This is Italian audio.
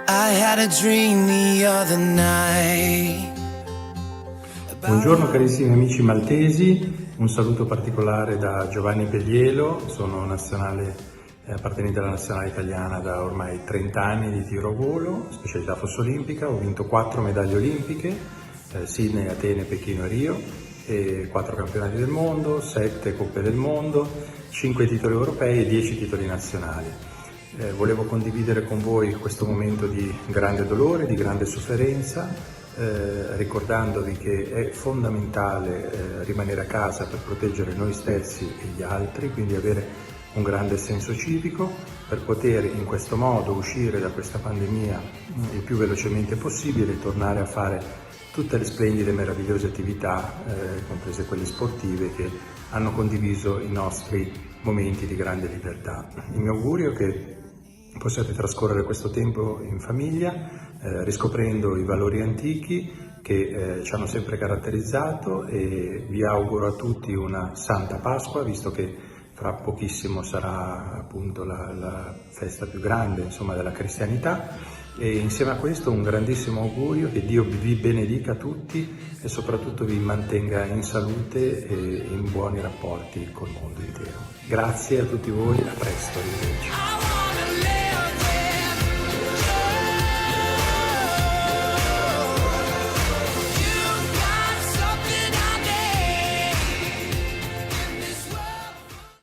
I had a dream the other night. Buongiorno carissimi amici maltesi, un saluto particolare da Giovanni Peglielo, sono appartenente alla nazionale italiana da ormai 30 anni di tiro a volo, specialità fossolimpica, ho vinto 4 medaglie olimpiche, Sydney, Atene, Pechino e Rio, e 4 campionati del mondo, 7 coppe del mondo, 5 titoli europei e 10 titoli nazionali. Volevo condividere con voi questo momento di grande dolore, di grande sofferenza, ricordandovi che è fondamentale rimanere a casa per proteggere noi stessi e gli altri, quindi avere un grande senso civico per poter in questo modo uscire da questa pandemia il più velocemente possibile e tornare a fare tutte le splendide e meravigliose attività, comprese quelle sportive, che hanno condiviso i nostri momenti di grande libertà. Il mio augurio è che possiate trascorrere questo tempo in famiglia, riscoprendo i valori antichi che ci hanno sempre caratterizzato, e vi auguro a tutti una Santa Pasqua, visto che fra pochissimo sarà appunto la festa più grande, insomma, della cristianità, e insieme a questo un grandissimo augurio che Dio vi benedica tutti e soprattutto vi mantenga in salute e in buoni rapporti col mondo intero. Grazie a tutti voi, a presto, arrivederci.